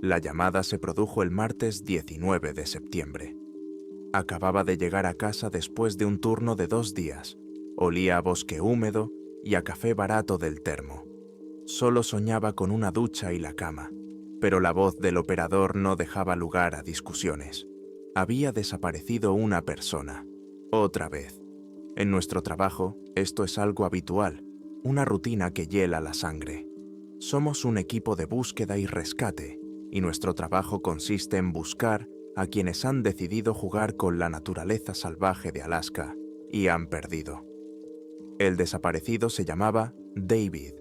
La llamada se produjo el martes 19 de septiembre. Acababa de llegar a casa después de un turno de 2 días. Olía a bosque húmedo y a café barato del termo. Solo soñaba con una ducha y la cama, pero la voz del operador no dejaba lugar a discusiones. Había desaparecido una persona. Otra vez. En nuestro trabajo, esto es algo habitual, una rutina que hiela la sangre. Somos un equipo de búsqueda y rescate, y nuestro trabajo consiste en buscar a quienes han decidido jugar con la naturaleza salvaje de Alaska y han perdido. El desaparecido se llamaba David,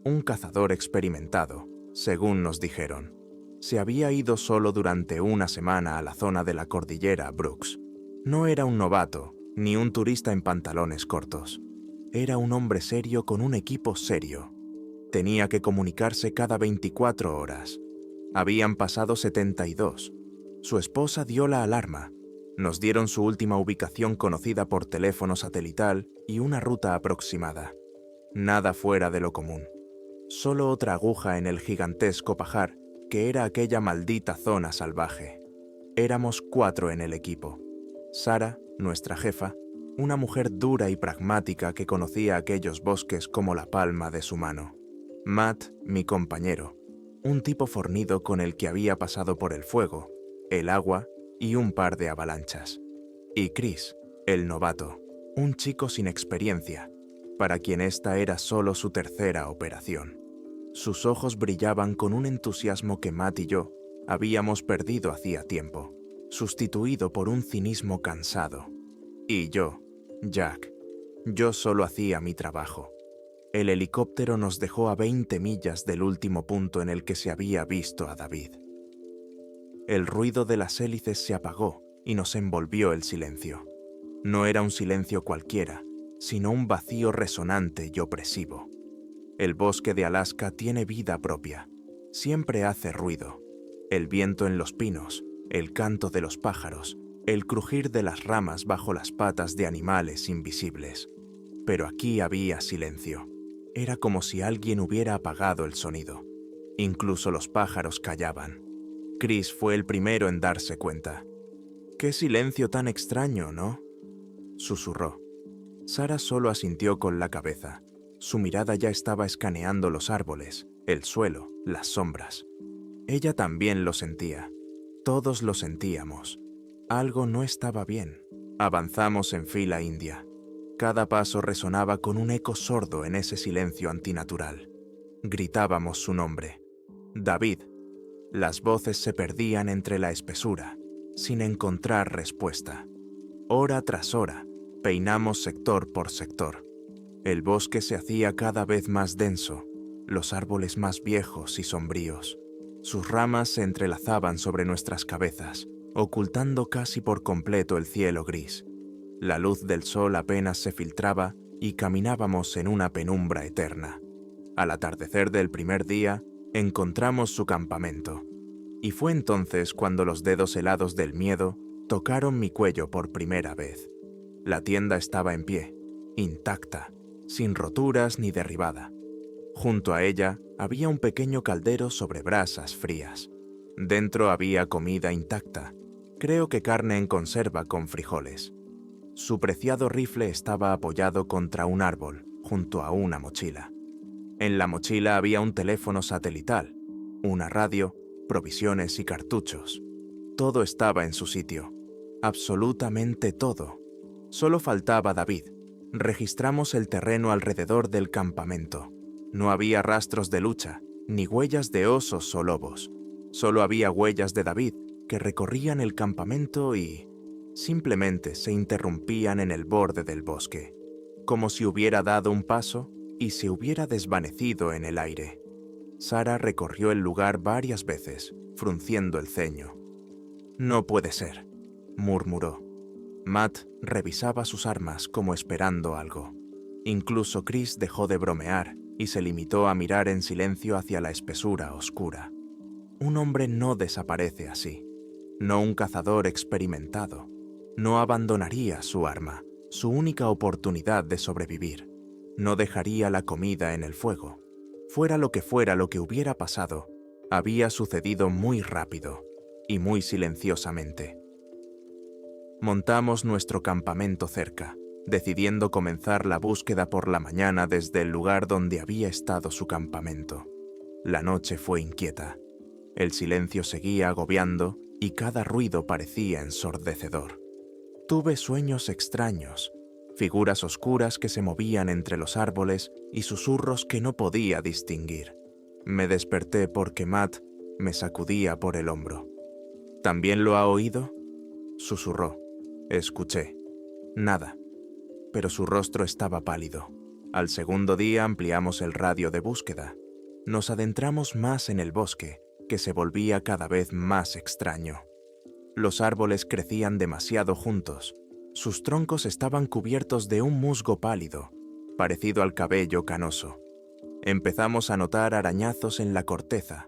un cazador experimentado, según nos dijeron. Se había ido solo durante una semana a la zona de la cordillera Brooks. No era un novato, ni un turista en pantalones cortos. Era un hombre serio con un equipo serio. Tenía que comunicarse cada 24 horas. Habían pasado 72. Su esposa dio la alarma. Nos dieron su última ubicación conocida por teléfono satelital y una ruta aproximada. Nada fuera de lo común. Solo otra aguja en el gigantesco pajar que era aquella maldita zona salvaje. Éramos 4 en el equipo. Sara, nuestra jefa, una mujer dura y pragmática que conocía aquellos bosques como la palma de su mano. Matt, mi compañero, un tipo fornido con el que había pasado por el fuego, el agua y un par de avalanchas. Y Chris, el novato, un chico sin experiencia, para quien esta era solo su tercera operación. Sus ojos brillaban con un entusiasmo que Matt y yo habíamos perdido hacía tiempo, sustituido por un cinismo cansado. Y yo, Jack, yo solo hacía mi trabajo. El helicóptero nos dejó a 20 millas del último punto en el que se había visto a David. El ruido de las hélices se apagó y nos envolvió el silencio. No era un silencio cualquiera, sino un vacío resonante y opresivo. El bosque de Alaska tiene vida propia. Siempre hace ruido. El viento en los pinos, el canto de los pájaros, el crujir de las ramas bajo las patas de animales invisibles. Pero aquí había silencio. Era como si alguien hubiera apagado el sonido. Incluso los pájaros callaban. Chris fue el primero en darse cuenta. «Qué silencio tan extraño, ¿no?», susurró. Sara solo asintió con la cabeza. Su mirada ya estaba escaneando los árboles, el suelo, las sombras. Ella también lo sentía. Todos lo sentíamos. Algo no estaba bien. Avanzamos en fila india. Cada paso resonaba con un eco sordo en ese silencio antinatural. Gritábamos su nombre. David. Las voces se perdían entre la espesura, sin encontrar respuesta. Hora tras hora, peinamos sector por sector. El bosque se hacía cada vez más denso, los árboles más viejos y sombríos. Sus ramas se entrelazaban sobre nuestras cabezas, ocultando casi por completo el cielo gris. La luz del sol apenas se filtraba y caminábamos en una penumbra eterna. Al atardecer del primer día, encontramos su campamento. Y fue entonces cuando los dedos helados del miedo tocaron mi cuello por primera vez. La tienda estaba en pie, intacta, sin roturas ni derribada. Junto a ella había un pequeño caldero sobre brasas frías. Dentro había comida intacta, creo que carne en conserva con frijoles. Su preciado rifle estaba apoyado contra un árbol, junto a una mochila. En la mochila había un teléfono satelital, una radio, provisiones y cartuchos. Todo estaba en su sitio, absolutamente todo. Solo faltaba David. Registramos el terreno alrededor del campamento. No había rastros de lucha, ni huellas de osos o lobos. Solo había huellas de David que recorrían el campamento y simplemente se interrumpían en el borde del bosque, como si hubiera dado un paso y se hubiera desvanecido en el aire. Sara recorrió el lugar varias veces, frunciendo el ceño. «No puede ser», murmuró. Matt revisaba sus armas como esperando algo. Incluso Chris dejó de bromear y se limitó a mirar en silencio hacia la espesura oscura. Un hombre no desaparece así. No un cazador experimentado. No abandonaría su arma, su única oportunidad de sobrevivir. No dejaría la comida en el fuego. Fuera lo que hubiera pasado, Había sucedido muy rápido y muy silenciosamente. Montamos nuestro campamento cerca, decidiendo comenzar la búsqueda por la mañana desde el lugar donde había estado su campamento. La noche fue inquieta. El silencio seguía agobiando y cada ruido parecía ensordecedor. Tuve sueños extraños, figuras oscuras que se movían entre los árboles y susurros que no podía distinguir. Me desperté porque Matt me sacudía por el hombro. ¿También lo ha oído?, susurró. Escuché. Nada. Pero su rostro estaba pálido. Al segundo día ampliamos el radio de búsqueda. Nos adentramos más en el bosque, que se volvía cada vez más extraño. Los árboles crecían demasiado juntos. Sus troncos estaban cubiertos de un musgo pálido, parecido al cabello canoso. Empezamos a notar arañazos en la corteza.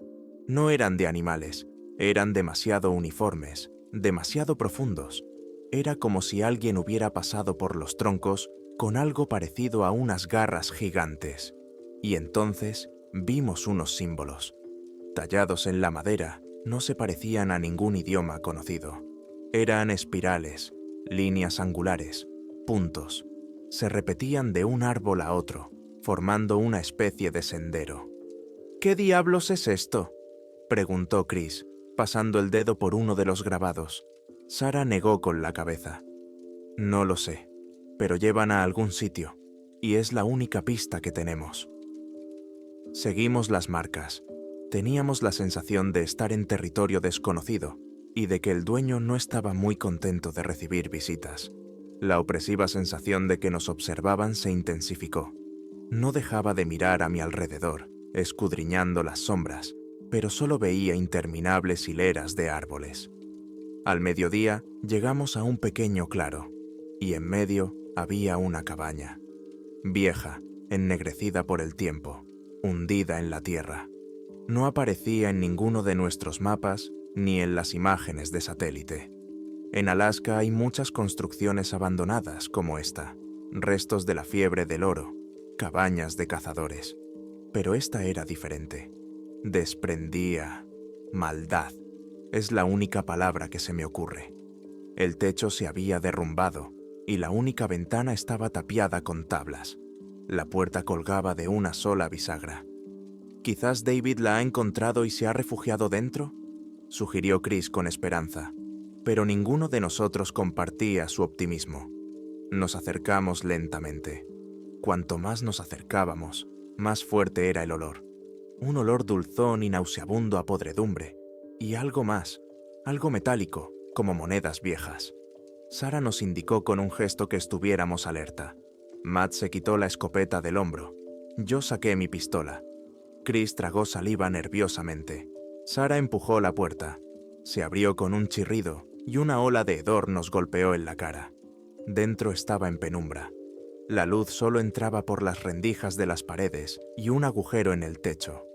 No eran de animales, eran demasiado uniformes, demasiado profundos. Era como si alguien hubiera pasado por los troncos con algo parecido a unas garras gigantes. Y entonces vimos unos símbolos. Tallados en la madera, no se parecían a ningún idioma conocido. Eran espirales, líneas angulares, puntos. Se repetían de un árbol a otro, formando una especie de sendero. ¿Qué diablos es esto?, preguntó Chris, pasando el dedo por uno de los grabados. Sarah negó con la cabeza. No lo sé, pero llevan a algún sitio, y es la única pista que tenemos. Seguimos las marcas. Teníamos la sensación de estar en territorio desconocido y de que el dueño no estaba muy contento de recibir visitas. La opresiva sensación de que nos observaban se intensificó. No dejaba de mirar a mi alrededor, escudriñando las sombras, pero solo veía interminables hileras de árboles. Al mediodía llegamos a un pequeño claro, y en medio había una cabaña. Vieja, ennegrecida por el tiempo, hundida en la tierra. No aparecía en ninguno de nuestros mapas ni en las imágenes de satélite. En Alaska hay muchas construcciones abandonadas como esta, restos de la fiebre del oro, cabañas de cazadores. Pero esta era diferente. Desprendía maldad. Es la única palabra que se me ocurre. El techo se había derrumbado y la única ventana estaba tapiada con tablas. La puerta colgaba de una sola bisagra. ¿Quizás David la ha encontrado y se ha refugiado dentro?, sugirió Chris con esperanza, pero ninguno de nosotros compartía su optimismo. Nos acercamos lentamente. Cuanto más nos acercábamos, más fuerte era el olor. Un olor dulzón y nauseabundo a podredumbre. Y algo más, algo metálico, como monedas viejas. Sarah nos indicó con un gesto que estuviéramos alerta. Matt se quitó la escopeta del hombro. Yo saqué mi pistola. Chris tragó saliva nerviosamente. Sarah empujó la puerta. Se abrió con un chirrido y una ola de hedor nos golpeó en la cara. Dentro estaba en penumbra. La luz solo entraba por las rendijas de las paredes y un agujero en el techo.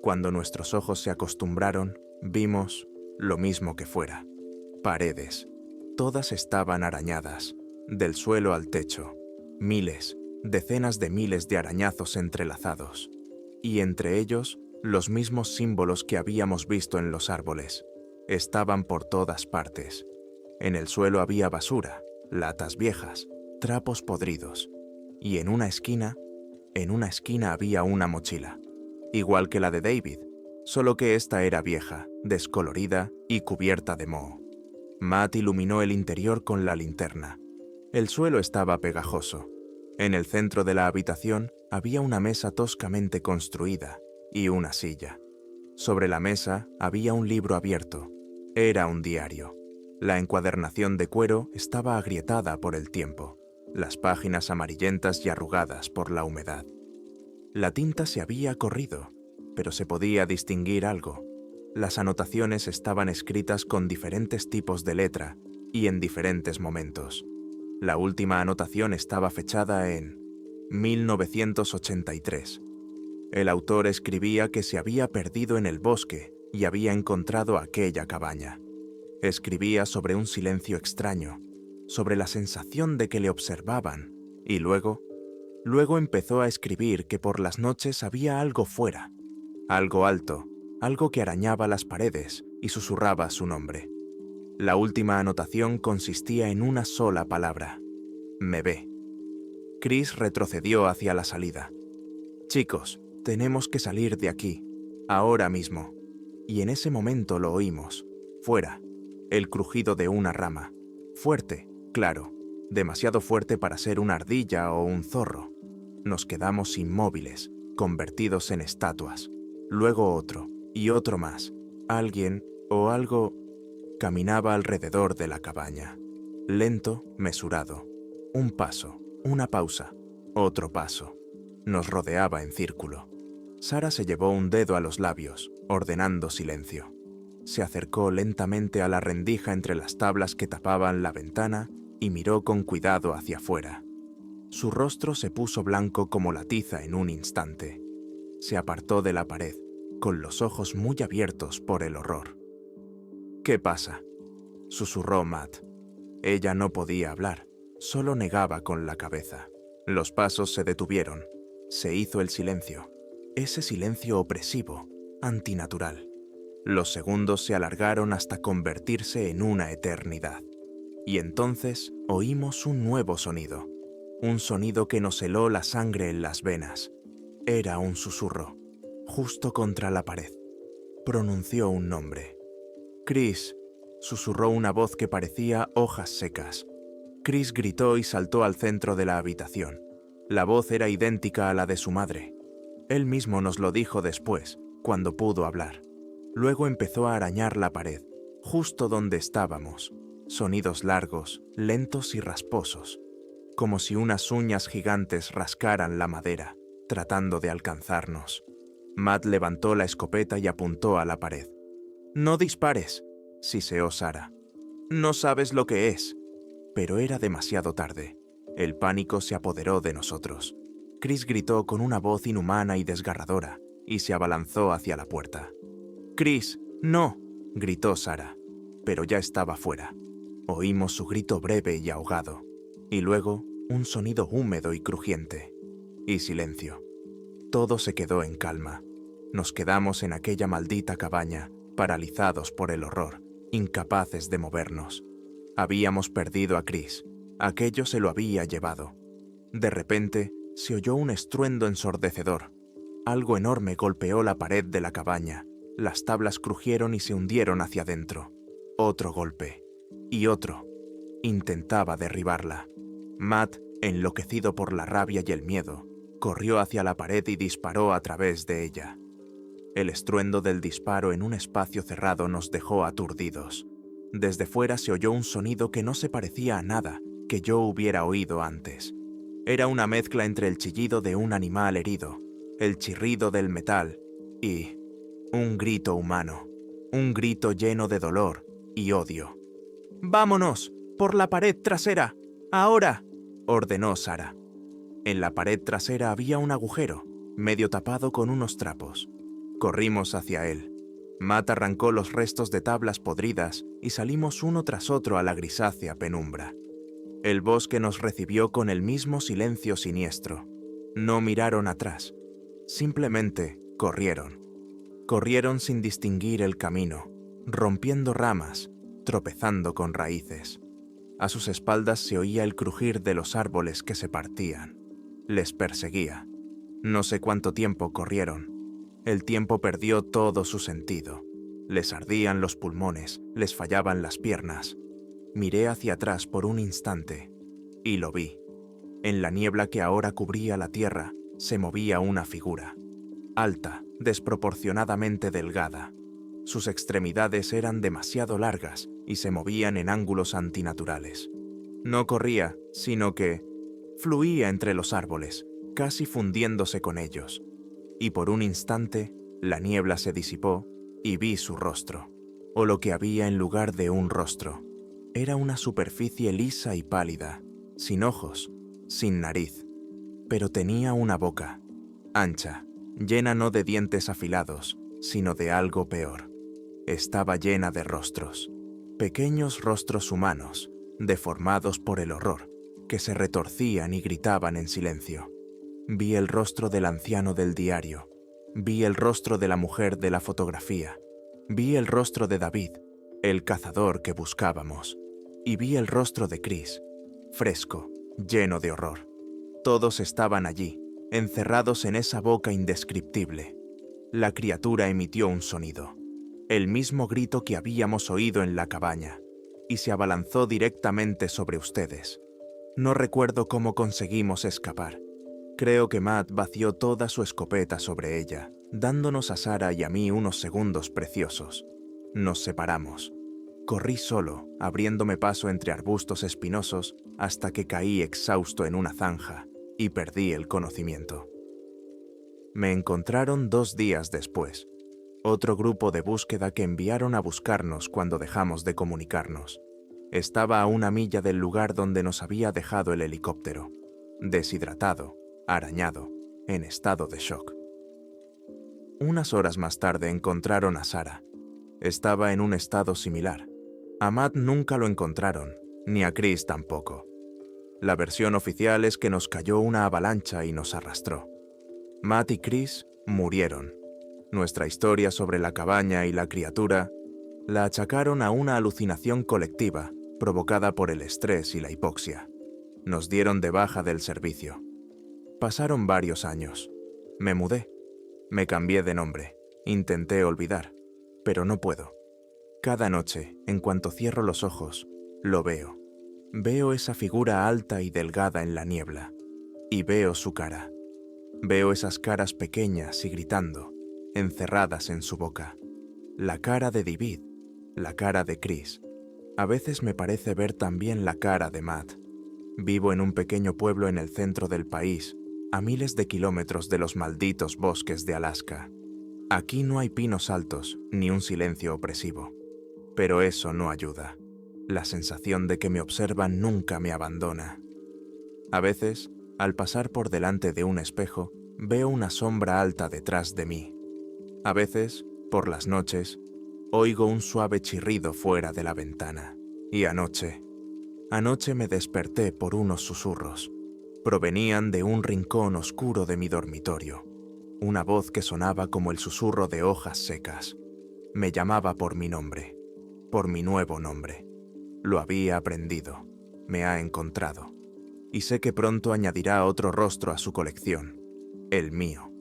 Cuando nuestros ojos se acostumbraron, vimos lo mismo que fuera. Paredes. Todas estaban arañadas, del suelo al techo. Miles, decenas de miles de arañazos entrelazados. Y entre ellos, los mismos símbolos que habíamos visto en los árboles. Estaban por todas partes. En el suelo había basura, latas viejas, trapos podridos. Y en una esquina había una mochila. Igual que la de David, solo que esta era vieja, descolorida y cubierta de moho. Matt iluminó el interior con la linterna. El suelo estaba pegajoso. En el centro de la habitación había una mesa toscamente construida y una silla. Sobre la mesa había un libro abierto. Era un diario. La encuadernación de cuero estaba agrietada por el tiempo, las páginas amarillentas y arrugadas por la humedad. La tinta se había corrido, pero se podía distinguir algo. Las anotaciones estaban escritas con diferentes tipos de letra y en diferentes momentos. La última anotación estaba fechada en 1983. El autor escribía que se había perdido en el bosque y había encontrado aquella cabaña. Escribía sobre un silencio extraño, sobre la sensación de que le observaban, y luego empezó a escribir que por las noches había algo fuera, algo alto, algo que arañaba las paredes y susurraba su nombre. La última anotación consistía en una sola palabra: me ve. Chris retrocedió hacia la salida. «Chicos, tenemos que salir de aquí, ahora mismo». Y en ese momento lo oímos, fuera, el crujido de una rama. Fuerte, claro, demasiado fuerte para ser una ardilla o un zorro. Nos quedamos inmóviles, convertidos en estatuas. Luego otro, y otro más. Alguien o algo caminaba alrededor de la cabaña. Lento, mesurado. Un paso, una pausa, otro paso. Nos rodeaba en círculo. Sara se llevó un dedo a los labios, ordenando silencio. Se acercó lentamente a la rendija entre las tablas que tapaban la ventana y miró con cuidado hacia afuera. Su rostro se puso blanco como la tiza en un instante. Se apartó de la pared, con los ojos muy abiertos por el horror. «¿Qué pasa?», susurró Matt. Ella no podía hablar, solo negaba con la cabeza. Los pasos se detuvieron. Se hizo el silencio. Ese silencio opresivo, antinatural. Los segundos se alargaron hasta convertirse en una eternidad. Y entonces oímos un nuevo sonido. Un sonido que nos heló la sangre en las venas. Era un susurro, justo contra la pared. Pronunció un nombre. «Chris», susurró una voz que parecía hojas secas. Chris gritó y saltó al centro de la habitación. La voz era idéntica a la de su madre. Él mismo nos lo dijo después, cuando pudo hablar. Luego empezó a arañar la pared, justo donde estábamos. Sonidos largos, lentos y rasposos, como si unas uñas gigantes rascaran la madera, tratando de alcanzarnos. Matt levantó la escopeta y apuntó a la pared. «No dispares», siseó Sara. «No sabes lo que es». Pero era demasiado tarde. El pánico se apoderó de nosotros. Chris gritó con una voz inhumana y desgarradora, y se abalanzó hacia la puerta. «Chris, no», gritó Sara, pero ya estaba fuera. Oímos su grito breve y ahogado, y luego un sonido húmedo y crujiente. Y silencio. Todo se quedó en calma. Nos quedamos en aquella maldita cabaña, paralizados por el horror, incapaces de movernos. Habíamos perdido a Chris. Aquello se lo había llevado. De repente, se oyó un estruendo ensordecedor. Algo enorme golpeó la pared de la cabaña. Las tablas crujieron y se hundieron hacia adentro. Otro golpe. Y otro. Intentaba derribarla. Matt, enloquecido por la rabia y el miedo, corrió hacia la pared y disparó a través de ella. El estruendo del disparo en un espacio cerrado nos dejó aturdidos. Desde fuera se oyó un sonido que no se parecía a nada que yo hubiera oído antes. Era una mezcla entre el chillido de un animal herido, el chirrido del metal y un grito humano, un grito lleno de dolor y odio. «¡Vámonos! ¡Por la pared trasera! ¡Ahora!», ordenó Sara. En la pared trasera había un agujero, medio tapado con unos trapos. Corrimos hacia él. Matt arrancó los restos de tablas podridas y salimos uno tras otro a la grisácea penumbra. El bosque nos recibió con el mismo silencio siniestro. No miraron atrás. Simplemente corrieron. Corrieron sin distinguir el camino, rompiendo ramas, tropezando con raíces. A sus espaldas se oía el crujir de los árboles que se partían. Les perseguía. No sé cuánto tiempo corrieron. El tiempo perdió todo su sentido. Les ardían los pulmones, les fallaban las piernas. Miré hacia atrás por un instante y lo vi. En la niebla que ahora cubría la tierra se movía una figura. Alta, desproporcionadamente delgada. Sus extremidades eran demasiado largas y se movían en ángulos antinaturales. No corría, sino que fluía entre los árboles, casi fundiéndose con ellos. Y por un instante, la niebla se disipó y vi su rostro, o lo que había en lugar de un rostro. Era una superficie lisa y pálida, sin ojos, sin nariz, pero tenía una boca, ancha, llena no de dientes afilados, sino de algo peor. Estaba llena de rostros, pequeños rostros humanos, deformados por el horror, que se retorcían y gritaban en silencio. Vi el rostro del anciano del diario, Vi el rostro de la mujer de la fotografía. Vi el rostro de David, el cazador que buscábamos. Y vi el rostro de Chris, fresco, lleno de horror. Todos estaban allí, encerrados en esa boca indescriptible. La criatura emitió un sonido, el mismo grito que habíamos oído en la cabaña, y se abalanzó directamente sobre ustedes. No recuerdo cómo conseguimos escapar. Creo que Matt vació toda su escopeta sobre ella, dándonos a Sarah y a mí unos segundos preciosos. Nos separamos. Corrí solo, abriéndome paso entre arbustos espinosos, hasta que caí exhausto en una zanja y perdí el conocimiento. Me encontraron 2 días después. Otro grupo de búsqueda que enviaron a buscarnos cuando dejamos de comunicarnos. Estaba a 1 milla del lugar donde nos había dejado el helicóptero, deshidratado, arañado, en estado de shock. Unas horas más tarde encontraron a Sarah. Estaba en un estado similar. A Matt nunca lo encontraron, ni a Chris tampoco. La versión oficial es que nos cayó una avalancha y nos arrastró. Matt y Chris murieron. Nuestra historia sobre la cabaña y la criatura la achacaron a una alucinación colectiva provocada por el estrés y la hipoxia. Nos dieron de baja del servicio. Pasaron varios años. Me mudé. Me cambié de nombre. Intenté olvidar, pero no puedo. Cada noche, en cuanto cierro los ojos, lo veo. Veo esa figura alta y delgada en la niebla. Y veo su cara. Veo esas caras pequeñas y gritando, encerradas en su boca. La cara de David, la cara de Chris. A veces me parece ver también la cara de Matt. Vivo en un pequeño pueblo en el centro del país, a miles de kilómetros de los malditos bosques de Alaska. Aquí no hay pinos altos ni un silencio opresivo. Pero eso no ayuda. La sensación de que me observan nunca me abandona. A veces, al pasar por delante de un espejo, veo una sombra alta detrás de mí. A veces, por las noches, oigo un suave chirrido fuera de la ventana. Y anoche me desperté por unos susurros. Provenían de un rincón oscuro de mi dormitorio. Una voz que sonaba como el susurro de hojas secas. Me llamaba por mi nombre, por mi nuevo nombre. Lo había aprendido, me ha encontrado. Y sé que pronto añadirá otro rostro a su colección, el mío.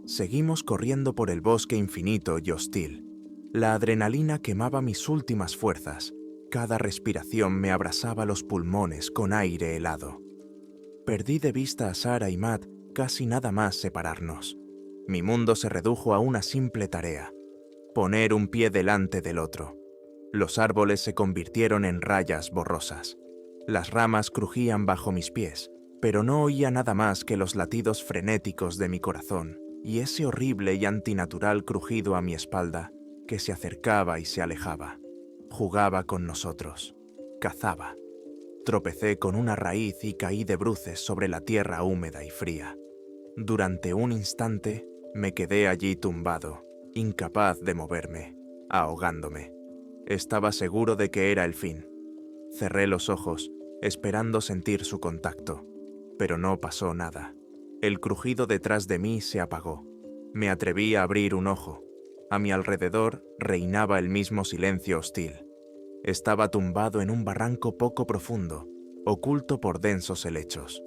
Seguimos corriendo por el bosque infinito y hostil. La adrenalina quemaba mis últimas fuerzas. Cada respiración me abrasaba los pulmones con aire helado. Perdí de vista a Sarah y Matt casi nada más separarnos. Mi mundo se redujo a una simple tarea: poner un pie delante del otro. Los árboles se convirtieron en rayas borrosas. Las ramas crujían bajo mis pies, pero no oía nada más que los latidos frenéticos de mi corazón y ese horrible y antinatural crujido a mi espalda que se acercaba y se alejaba. Jugaba con nosotros. Cazaba. Tropecé con una raíz y caí de bruces sobre la tierra húmeda y fría. Durante un instante me quedé allí tumbado, incapaz de moverme, ahogándome. Estaba seguro de que era el fin. Cerré los ojos, esperando sentir su contacto, pero no pasó nada. El crujido detrás de mí se apagó. Me atreví a abrir un ojo. A mi alrededor reinaba el mismo silencio hostil. Estaba tumbado en un barranco poco profundo, oculto por densos helechos.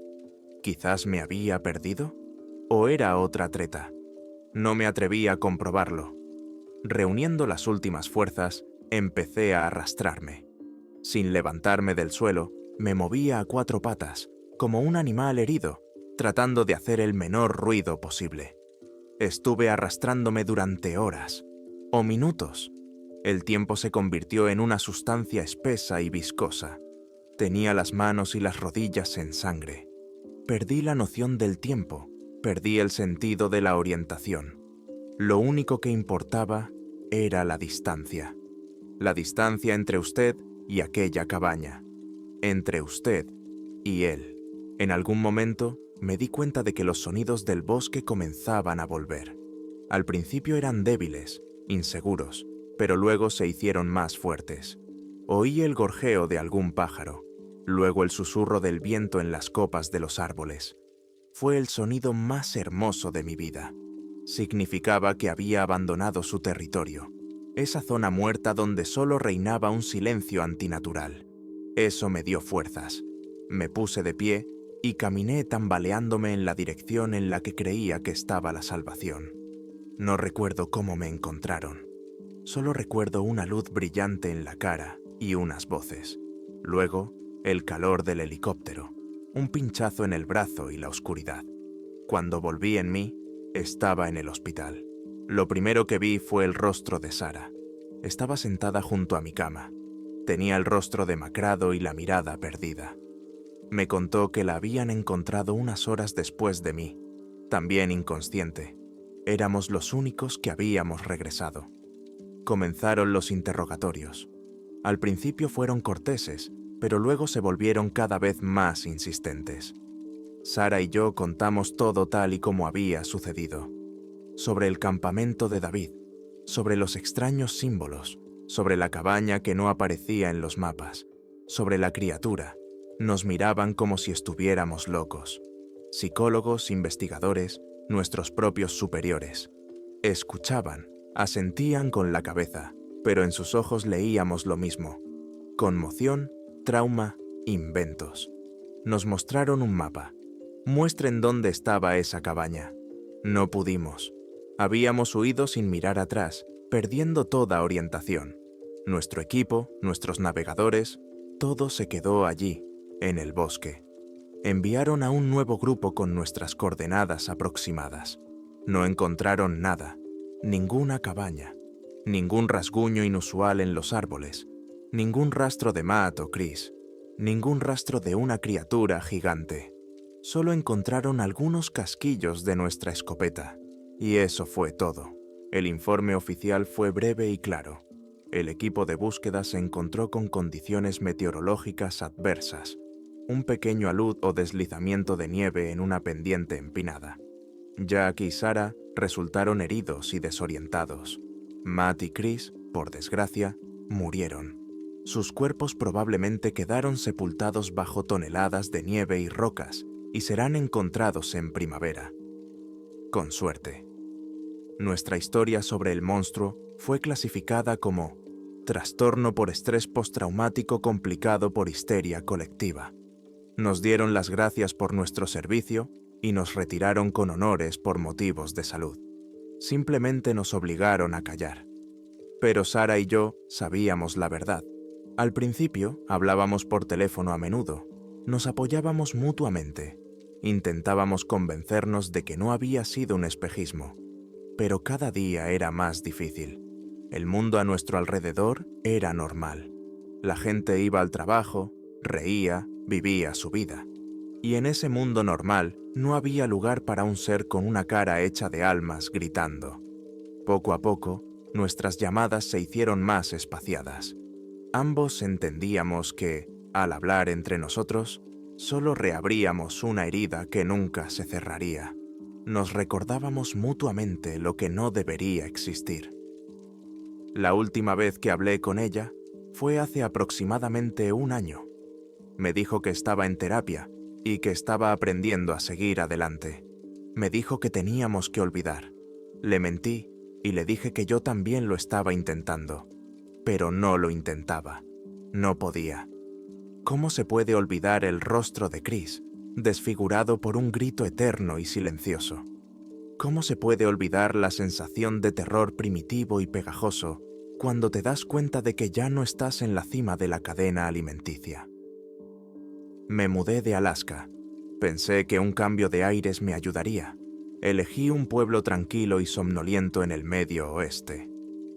¿Quizás me había perdido? ¿O era otra treta? No me atreví a comprobarlo. Reuniendo las últimas fuerzas, empecé a arrastrarme. Sin levantarme del suelo, me movía a 4 patas, como un animal herido, tratando de hacer el menor ruido posible. Estuve arrastrándome durante horas, o minutos. El tiempo se convirtió en una sustancia espesa y viscosa. Tenía las manos y las rodillas en sangre. Perdí la noción del tiempo, perdí el sentido de la orientación. Lo único que importaba era la distancia. La distancia entre usted y aquella cabaña. Entre usted y él. En algún momento me di cuenta de que los sonidos del bosque comenzaban a volver. Al principio eran débiles, inseguros, pero luego se hicieron más fuertes. Oí el gorjeo de algún pájaro, luego el susurro del viento en las copas de los árboles. Fue el sonido más hermoso de mi vida. Significaba que había abandonado su territorio, esa zona muerta donde solo reinaba un silencio antinatural. Eso me dio fuerzas. Me puse de pie y caminé tambaleándome en la dirección en la que creía que estaba la salvación. No recuerdo cómo me encontraron. Solo recuerdo una luz brillante en la cara y unas voces. Luego, el calor del helicóptero, un pinchazo en el brazo y la oscuridad. Cuando volví en mí, estaba en el hospital. Lo primero que vi fue el rostro de Sara. Estaba sentada junto a mi cama. Tenía el rostro demacrado y la mirada perdida. Me contó que la habían encontrado unas horas después de mí, también inconsciente. Éramos los únicos que habíamos regresado. Comenzaron los interrogatorios. Al principio fueron corteses, pero luego se volvieron cada vez más insistentes. Sara y yo contamos todo tal y como había sucedido. Sobre el campamento de David, sobre los extraños símbolos, sobre la cabaña que no aparecía en los mapas, sobre la criatura. Nos miraban como si estuviéramos locos. Psicólogos, investigadores, nuestros propios superiores. Escuchaban, asentían con la cabeza, pero en sus ojos leíamos lo mismo. Conmoción, trauma, inventos. Nos mostraron un mapa. Muestren dónde estaba esa cabaña. No pudimos. Habíamos huido sin mirar atrás, perdiendo toda orientación. Nuestro equipo, nuestros navegadores, todo se quedó allí, en el bosque. Enviaron a un nuevo grupo con nuestras coordenadas aproximadas. No encontraron nada, ninguna cabaña, ningún rasguño inusual en los árboles, ningún rastro de Matt o Chris, ningún rastro de una criatura gigante. Solo encontraron algunos casquillos de nuestra escopeta. Y eso fue todo. El informe oficial fue breve y claro. El equipo de búsqueda se encontró con condiciones meteorológicas adversas, un pequeño alud o deslizamiento de nieve en una pendiente empinada. Jack y Sara resultaron heridos y desorientados. Matt y Chris, por desgracia, murieron. Sus cuerpos probablemente quedaron sepultados bajo toneladas de nieve y rocas y serán encontrados en primavera. Con suerte. Nuestra historia sobre el monstruo fue clasificada como trastorno por estrés postraumático complicado por histeria colectiva. Nos dieron las gracias por nuestro servicio y nos retiraron con honores por motivos de salud. Simplemente nos obligaron a callar. Pero Sara y yo sabíamos la verdad. Al principio hablábamos por teléfono a menudo. Nos apoyábamos mutuamente. Intentábamos convencernos de que no había sido un espejismo. Pero cada día era más difícil. El mundo a nuestro alrededor era normal. La gente iba al trabajo, reía, vivía su vida. Y en ese mundo normal no había lugar para un ser con una cara hecha de almas gritando. Poco a poco, nuestras llamadas se hicieron más espaciadas. Ambos entendíamos que, al hablar entre nosotros, solo reabríamos una herida que nunca se cerraría. Nos recordábamos mutuamente lo que no debería existir. La última vez que hablé con ella fue hace aproximadamente un año. Me dijo que estaba en terapia y que estaba aprendiendo a seguir adelante. Me dijo que teníamos que olvidar. Le mentí y le dije que yo también lo estaba intentando, pero no lo intentaba. No podía. ¿Cómo se puede olvidar el rostro de Chris, desfigurado por un grito eterno y silencioso? ¿Cómo se puede olvidar la sensación de terror primitivo y pegajoso cuando te das cuenta de que ya no estás en la cima de la cadena alimenticia? Me mudé de Alaska. Pensé que un cambio de aires me ayudaría. Elegí un pueblo tranquilo y somnoliento en el medio oeste,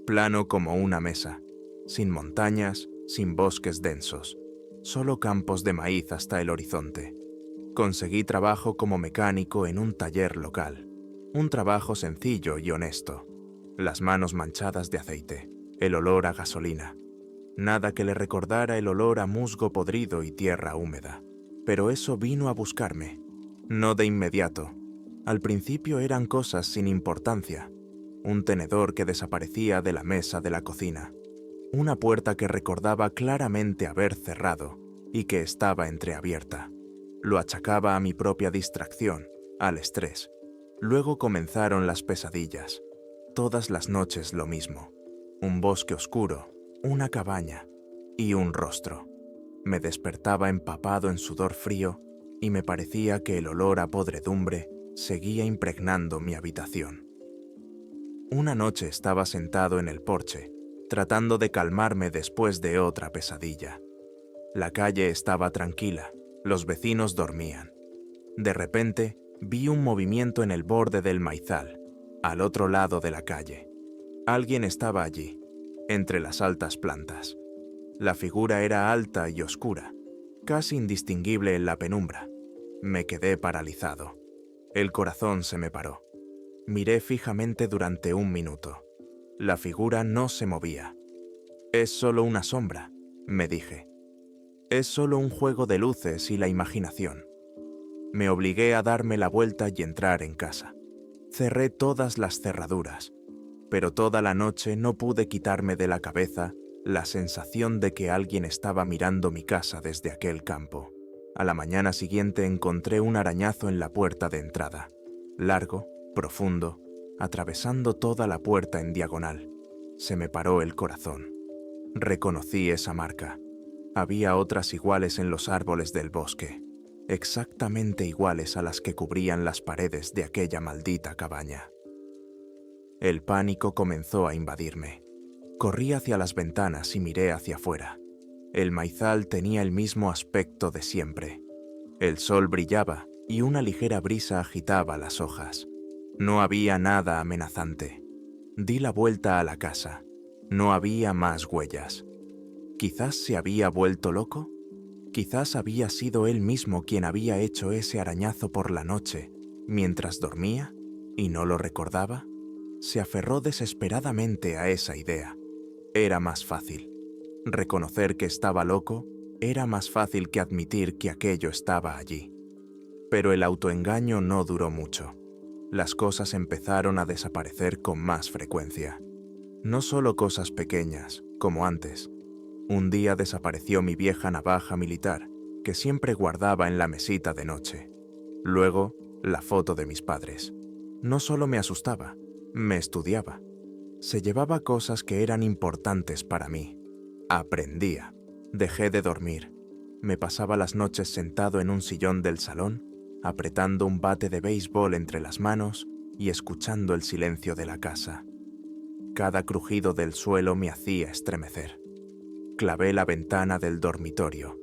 plano como una mesa, sin montañas, sin bosques densos, solo campos de maíz hasta el horizonte. Conseguí trabajo como mecánico en un taller local, un trabajo sencillo y honesto. Las manos manchadas de aceite, el olor a gasolina. Nada que le recordara el olor a musgo podrido y tierra húmeda. Pero eso vino a buscarme. No de inmediato. Al principio eran cosas sin importancia. Un tenedor que desaparecía de la mesa de la cocina. Una puerta que recordaba claramente haber cerrado y que estaba entreabierta. Lo achacaba a mi propia distracción, al estrés. Luego comenzaron las pesadillas. Todas las noches lo mismo. Un bosque oscuro, una cabaña y un rostro. Me despertaba empapado en sudor frío y me parecía que el olor a podredumbre seguía impregnando mi habitación. Una noche estaba sentado en el porche, tratando de calmarme después de otra pesadilla. La calle estaba tranquila, los vecinos dormían. De repente, vi un movimiento en el borde del maizal, al otro lado de la calle. Alguien estaba allí, entre las altas plantas. La figura era alta y oscura, casi indistinguible en la penumbra. Me quedé paralizado. El corazón se me paró. Miré fijamente durante un minuto. La figura no se movía. «Es solo una sombra», me dije. «Es solo un juego de luces y la imaginación». Me obligué a darme la vuelta y entrar en casa. Cerré todas las cerraduras, pero toda la noche no pude quitarme de la cabeza la sensación de que alguien estaba mirando mi casa desde aquel campo. A la mañana siguiente encontré un arañazo en la puerta de entrada, largo, profundo, atravesando toda la puerta en diagonal. Se me paró el corazón. Reconocí esa marca. Había otras iguales en los árboles del bosque, exactamente iguales a las que cubrían las paredes de aquella maldita cabaña. El pánico comenzó a invadirme. Corrí hacia las ventanas y miré hacia afuera. El maizal tenía el mismo aspecto de siempre. El sol brillaba y una ligera brisa agitaba las hojas. No había nada amenazante. Di la vuelta a la casa. No había más huellas. ¿Quizás se había vuelto loco? Quizás había sido él mismo quien había hecho ese arañazo por la noche, mientras dormía, y no lo recordaba. Se aferró desesperadamente a esa idea. Era más fácil. Reconocer que estaba loco era más fácil que admitir que aquello estaba allí. Pero el autoengaño no duró mucho. Las cosas empezaron a desaparecer con más frecuencia. No solo cosas pequeñas, como antes. Un día desapareció mi vieja navaja militar, que siempre guardaba en la mesita de noche. Luego, la foto de mis padres. No solo me asustaba, me estudiaba. Se llevaba cosas que eran importantes para mí. Aprendía. Dejé de dormir. Me pasaba las noches sentado en un sillón del salón, apretando un bate de béisbol entre las manos y escuchando el silencio de la casa. Cada crujido del suelo me hacía estremecer. Clavé la ventana del dormitorio.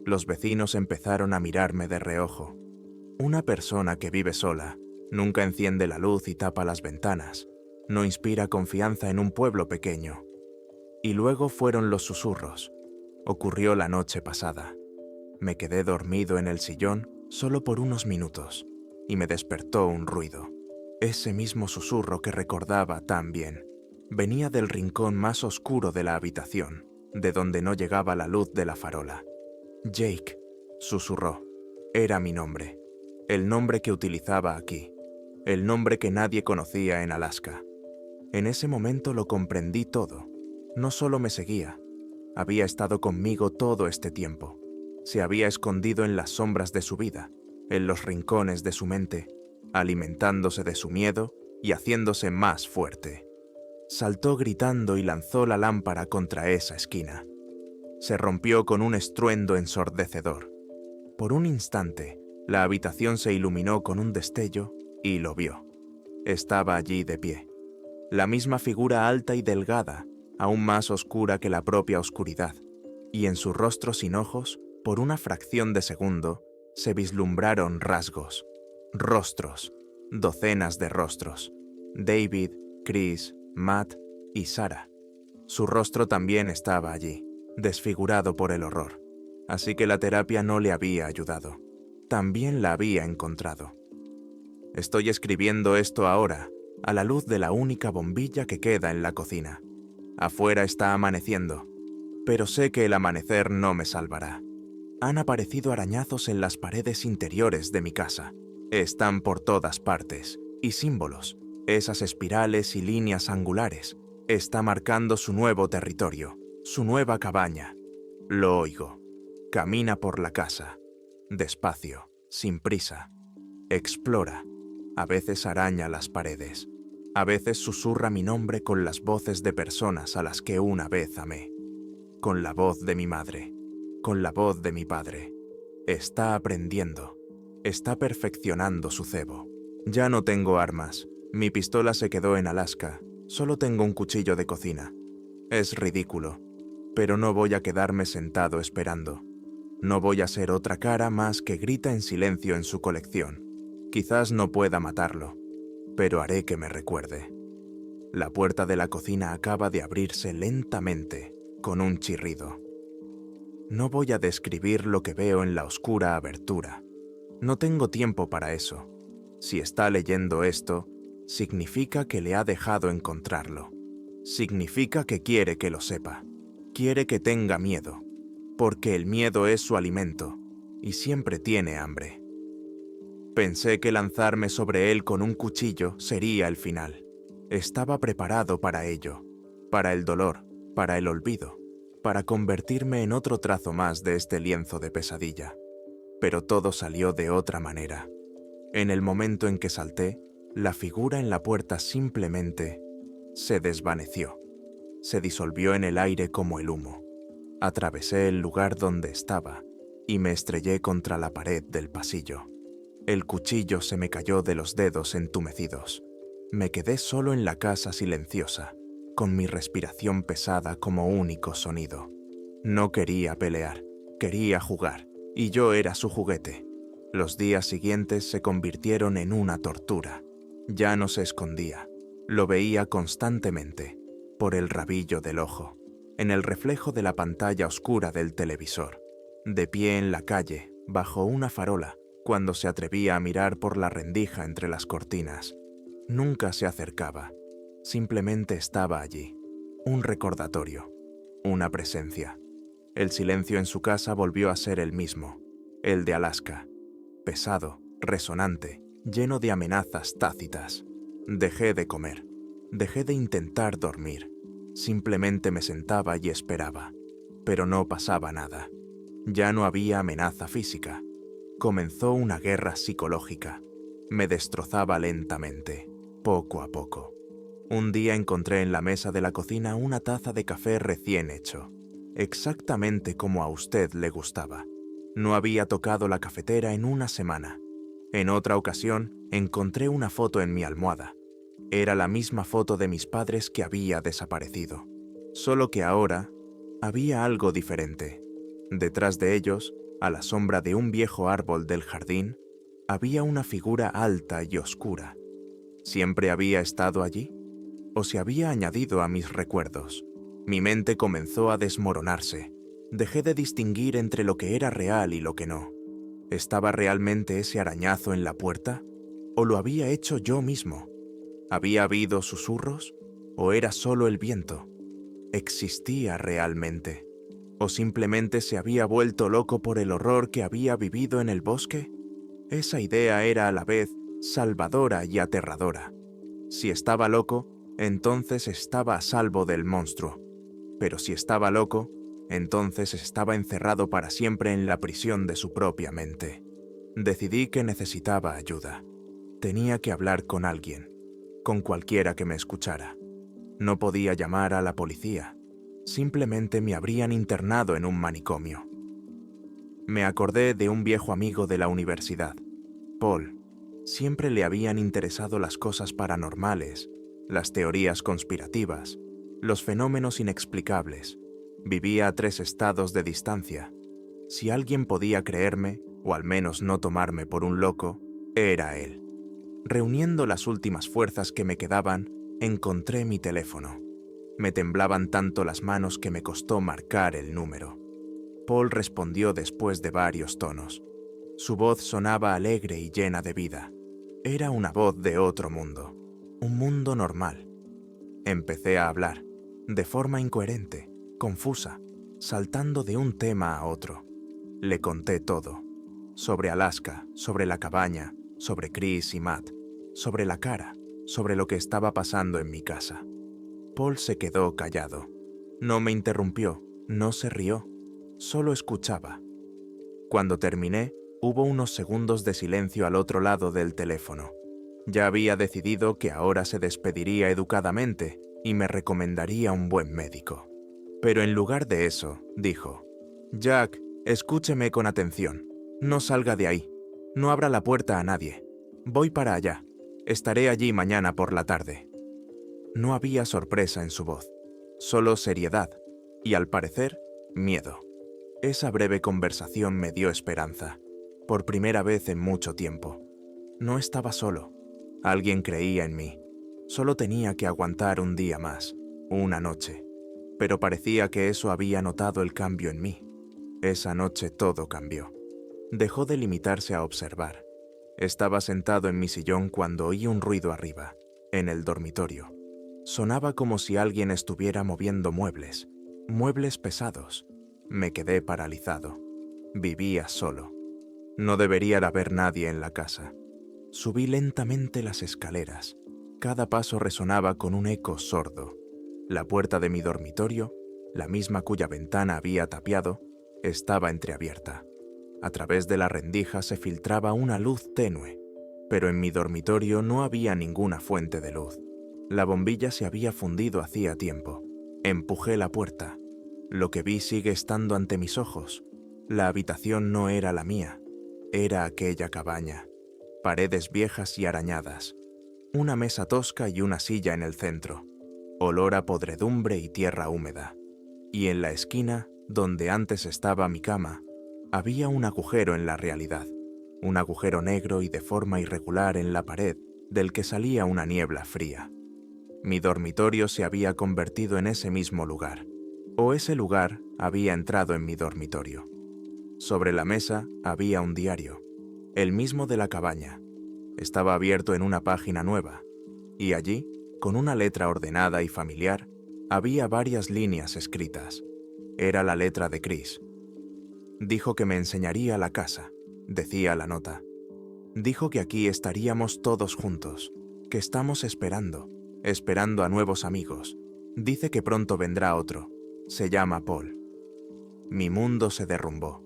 Los vecinos empezaron a mirarme de reojo. Una persona que vive sola, nunca enciende la luz y tapa las ventanas, no inspira confianza en un pueblo pequeño. Y luego fueron los susurros. Ocurrió la noche pasada. Me quedé dormido en el sillón solo por unos minutos y me despertó un ruido. Ese mismo susurro que recordaba tan bien. Venía del rincón más oscuro de la habitación, de donde no llegaba la luz de la farola. «Jake», susurró. Era mi nombre. El nombre que utilizaba aquí. El nombre que nadie conocía en Alaska. En ese momento lo comprendí todo. No solo me seguía. Había estado conmigo todo este tiempo. Se había escondido en las sombras de su vida, en los rincones de su mente, alimentándose de su miedo y haciéndose más fuerte. Saltó gritando y lanzó la lámpara contra esa esquina. Se rompió con un estruendo ensordecedor. Por un instante, la habitación se iluminó con un destello y lo vio. Estaba allí de pie. La misma figura alta y delgada, aún más oscura que la propia oscuridad, y en su rostro sin ojos, por una fracción de segundo, se vislumbraron rasgos, rostros, docenas de rostros. David, Chris, Matt y Sarah. Su rostro también estaba allí, desfigurado por el horror, así que la terapia no le había ayudado. También la había encontrado. Estoy escribiendo esto ahora, a la luz de la única bombilla que queda en la cocina. Afuera está amaneciendo, pero sé que el amanecer no me salvará. Han aparecido arañazos en las paredes interiores de mi casa. Están por todas partes, y símbolos, esas espirales y líneas angulares. Está marcando su nuevo territorio, su nueva cabaña. Lo oigo. Camina por la casa. Despacio, sin prisa. Explora. A veces araña las paredes. A veces susurra mi nombre con las voces de personas a las que una vez amé. Con la voz de mi madre. Con la voz de mi padre. Está aprendiendo. Está perfeccionando su cebo. Ya no tengo armas. Mi pistola se quedó en Alaska. Solo tengo un cuchillo de cocina. Es ridículo. Pero no voy a quedarme sentado esperando. No voy a ser otra cara más que grita en silencio en su colección. Quizás no pueda matarlo, pero haré que me recuerde. La puerta de la cocina acaba de abrirse lentamente, con un chirrido. No voy a describir lo que veo en la oscura abertura. No tengo tiempo para eso. Si está leyendo esto, significa que le ha dejado encontrarlo. Significa que quiere que lo sepa. Quiere que tenga miedo, porque el miedo es su alimento, y siempre tiene hambre. Pensé que lanzarme sobre él con un cuchillo sería el final. Estaba preparado para ello, para el dolor, para el olvido, para convertirme en otro trazo más de este lienzo de pesadilla. Pero todo salió de otra manera. En el momento en que salté, la figura en la puerta simplemente se desvaneció. Se disolvió en el aire como el humo. Atravesé el lugar donde estaba y me estrellé contra la pared del pasillo. El cuchillo se me cayó de los dedos entumecidos. Me quedé solo en la casa silenciosa, con mi respiración pesada como único sonido. No quería pelear, quería jugar, y yo era su juguete. Los días siguientes se convirtieron en una tortura. Ya no se escondía, lo veía constantemente, por el rabillo del ojo, en el reflejo de la pantalla oscura del televisor, de pie en la calle, bajo una farola, cuando se atrevía a mirar por la rendija entre las cortinas. Nunca se acercaba, simplemente estaba allí, un recordatorio, una presencia. El silencio en su casa volvió a ser el mismo, el de Alaska, pesado, resonante, lleno de amenazas tácitas. Dejé de comer, dejé de intentar dormir, simplemente me sentaba y esperaba, pero no pasaba nada. Ya no había amenaza física. Comenzó una guerra psicológica. Me destrozaba lentamente, poco a poco. Un día encontré en la mesa de la cocina una taza de café recién hecho, exactamente como a usted le gustaba. No había tocado la cafetera en una semana. En otra ocasión, encontré una foto en mi almohada. Era la misma foto de mis padres que había desaparecido, solo que ahora había algo diferente. Detrás de ellos, a la sombra de un viejo árbol del jardín, había una figura alta y oscura. ¿Siempre había estado allí? ¿O se había añadido a mis recuerdos? Mi mente comenzó a desmoronarse. Dejé de distinguir entre lo que era real y lo que no. ¿Estaba realmente ese arañazo en la puerta? ¿O lo había hecho yo mismo? ¿Había habido susurros? ¿O era solo el viento? ¿Existía realmente? ¿O simplemente se había vuelto loco por el horror que había vivido en el bosque? Esa idea era a la vez salvadora y aterradora. Si estaba loco, entonces estaba a salvo del monstruo. Pero si estaba loco, entonces estaba encerrado para siempre en la prisión de su propia mente. Decidí que necesitaba ayuda. Tenía que hablar con alguien, con cualquiera que me escuchara. No podía llamar a la policía. Simplemente me habrían internado en un manicomio. Me acordé de un viejo amigo de la universidad, Paul. Siempre le habían interesado las cosas paranormales, las teorías conspirativas, los fenómenos inexplicables. Vivía a 3 estados de distancia. Si alguien podía creerme, o al menos no tomarme por un loco, era él. Reuniendo las últimas fuerzas que me quedaban, encontré mi teléfono. Me temblaban tanto las manos que me costó marcar el número. Paul respondió después de varios tonos. Su voz sonaba alegre y llena de vida. Era una voz de otro mundo, un mundo normal. Empecé a hablar, de forma incoherente, confusa, saltando de un tema a otro. Le conté todo, sobre Alaska, sobre la cabaña, sobre Chris y Matt, sobre la cara, sobre lo que estaba pasando en mi casa. Paul se quedó callado. No me interrumpió, no se rió, solo escuchaba. Cuando terminé, hubo unos segundos de silencio al otro lado del teléfono. Ya había decidido que ahora se despediría educadamente y me recomendaría un buen médico. Pero en lugar de eso, dijo: «Jack, escúcheme con atención. No salga de ahí. No abra la puerta a nadie. Voy para allá. Estaré allí mañana por la tarde». No había sorpresa en su voz, solo seriedad y, al parecer, miedo. Esa breve conversación me dio esperanza, por primera vez en mucho tiempo. No estaba solo. Alguien creía en mí. Solo tenía que aguantar un día más, una noche. Pero parecía que eso había notado el cambio en mí. Esa noche todo cambió. Dejó de limitarse a observar. Estaba sentado en mi sillón cuando oí un ruido arriba, en el dormitorio. Sonaba como si alguien estuviera moviendo muebles, muebles pesados. Me quedé paralizado. Vivía solo. No debería de haber nadie en la casa. Subí lentamente las escaleras. Cada paso resonaba con un eco sordo. La puerta de mi dormitorio, la misma cuya ventana había tapiado, estaba entreabierta. A través de la rendija se filtraba una luz tenue, pero en mi dormitorio no había ninguna fuente de luz. La bombilla se había fundido hacía tiempo. Empujé la puerta. Lo que vi sigue estando ante mis ojos. La habitación no era la mía, era aquella cabaña. Paredes viejas y arañadas. Una mesa tosca y una silla en el centro. Olor a podredumbre y tierra húmeda. Y en la esquina, donde antes estaba mi cama, había un agujero en la realidad. Un agujero negro y de forma irregular en la pared, del que salía una niebla fría. Mi dormitorio se había convertido en ese mismo lugar, o ese lugar había entrado en mi dormitorio. Sobre la mesa había un diario, el mismo de la cabaña. Estaba abierto en una página nueva, y allí, con una letra ordenada y familiar, había varias líneas escritas. Era la letra de Chris. Dijo que me enseñaría la casa, decía la nota. Dijo que aquí estaríamos todos juntos, que estamos esperando a nuevos amigos. Dice que pronto vendrá otro. Se llama Paul. Mi mundo se derrumbó.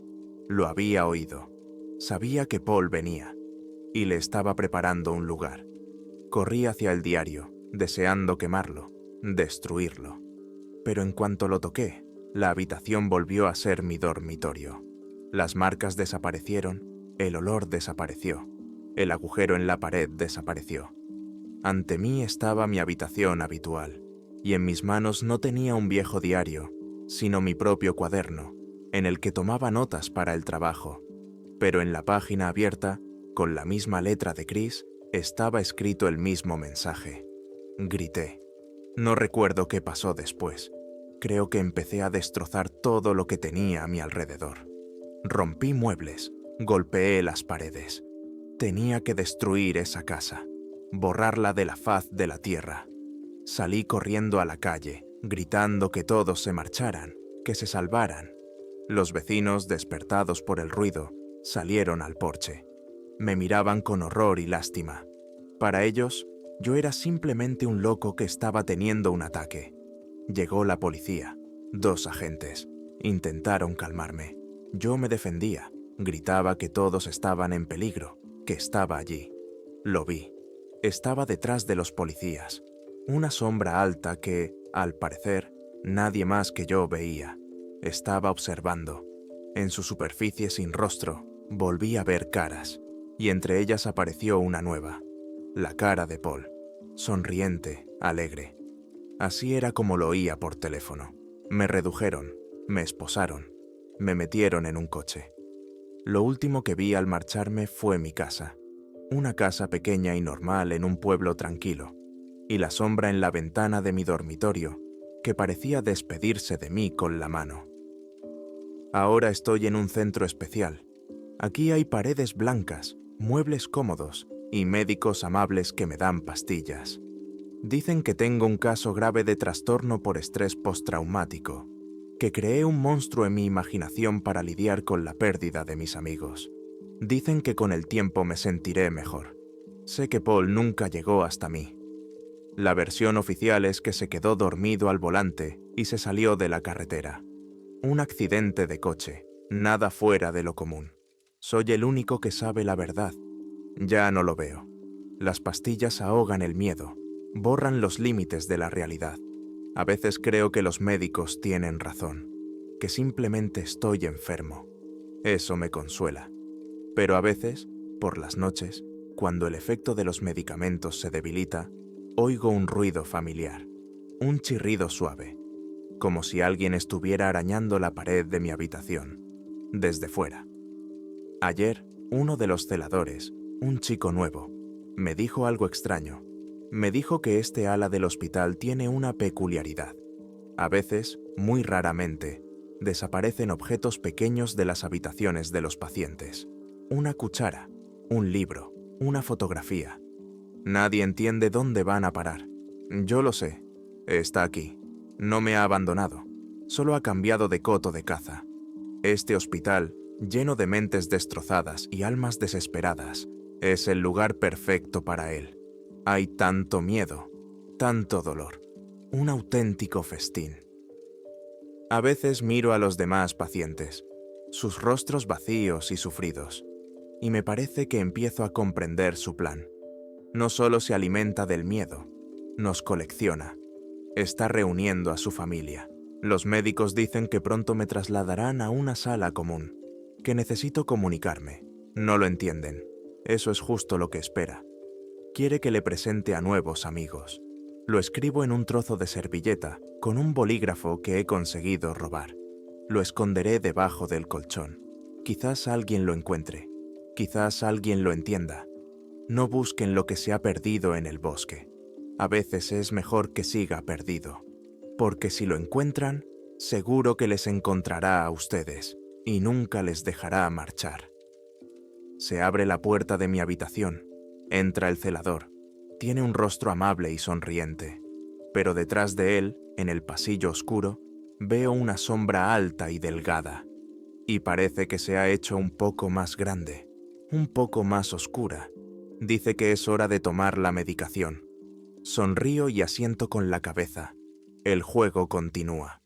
Lo había oído. Sabía que Paul venía y le estaba preparando un lugar. Corrí hacia el diario, deseando quemarlo, destruirlo. Pero en cuanto lo toqué, la habitación volvió a ser mi dormitorio. Las marcas desaparecieron, el olor desapareció, el agujero en la pared desapareció. Ante mí estaba mi habitación habitual, y en mis manos no tenía un viejo diario, sino mi propio cuaderno, en el que tomaba notas para el trabajo. Pero en la página abierta, con la misma letra de Chris, estaba escrito el mismo mensaje. Grité. No recuerdo qué pasó después. Creo que empecé a destrozar todo lo que tenía a mi alrededor. Rompí muebles, golpeé las paredes. Tenía que destruir esa casa, borrarla de la faz de la tierra. Salí corriendo a la calle, gritando que todos se marcharan, que se salvaran. Los vecinos, despertados por el ruido, salieron al porche. Me miraban con horror y lástima. Para ellos, yo era simplemente un loco que estaba teniendo un ataque. Llegó la policía, 2 agentes. Intentaron calmarme. Yo me defendía, gritaba que todos estaban en peligro, que estaba allí. Lo vi. Estaba detrás de los policías. Una sombra alta que, al parecer, nadie más que yo veía. Estaba observando. En su superficie sin rostro, volví a ver caras, y entre ellas apareció una nueva. La cara de Paul, sonriente, alegre. Así era como lo oía por teléfono. Me redujeron, me esposaron, me metieron en un coche. Lo último que vi al marcharme fue mi casa. Una casa pequeña y normal en un pueblo tranquilo, y la sombra en la ventana de mi dormitorio, que parecía despedirse de mí con la mano. Ahora estoy en un centro especial. Aquí hay paredes blancas, muebles cómodos y médicos amables que me dan pastillas. Dicen que tengo un caso grave de trastorno por estrés postraumático, que creé un monstruo en mi imaginación para lidiar con la pérdida de mis amigos. Dicen que con el tiempo me sentiré mejor. Sé que Paul nunca llegó hasta mí. La versión oficial es que se quedó dormido al volante y se salió de la carretera. Un accidente de coche, nada fuera de lo común. Soy el único que sabe la verdad. Ya no lo veo. Las pastillas ahogan el miedo, borran los límites de la realidad. A veces creo que los médicos tienen razón, que simplemente estoy enfermo. Eso me consuela. Pero a veces, por las noches, cuando el efecto de los medicamentos se debilita, oigo un ruido familiar, un chirrido suave, como si alguien estuviera arañando la pared de mi habitación, desde fuera. Ayer, uno de los celadores, un chico nuevo, me dijo algo extraño. Me dijo que este ala del hospital tiene una peculiaridad. A veces, muy raramente, desaparecen objetos pequeños de las habitaciones de los pacientes. Una cuchara, un libro, una fotografía. Nadie entiende dónde van a parar. Yo lo sé. Está aquí. No me ha abandonado. Solo ha cambiado de coto de caza. Este hospital, lleno de mentes destrozadas y almas desesperadas, es el lugar perfecto para él. Hay tanto miedo, tanto dolor. Un auténtico festín. A veces miro a los demás pacientes, sus rostros vacíos y sufridos, y me parece que empiezo a comprender su plan. No solo se alimenta del miedo, nos colecciona. Está reuniendo a su familia. Los médicos dicen que pronto me trasladarán a una sala común, que necesito comunicarme. No lo entienden. Eso es justo lo que espera. Quiere que le presente a nuevos amigos. Lo escribo en un trozo de servilleta, con un bolígrafo que he conseguido robar. Lo esconderé debajo del colchón. Quizás alguien lo encuentre. Quizás alguien lo entienda. No busquen lo que se ha perdido en el bosque. A veces es mejor que siga perdido, porque si lo encuentran, seguro que les encontrará a ustedes y nunca les dejará marchar. Se abre la puerta de mi habitación. Entra el celador. Tiene un rostro amable y sonriente, pero detrás de él, en el pasillo oscuro, veo una sombra alta y delgada, y parece que se ha hecho un poco más grande, un poco más oscura. Dice que es hora de tomar la medicación. Sonrío y asiento con la cabeza. El juego continúa.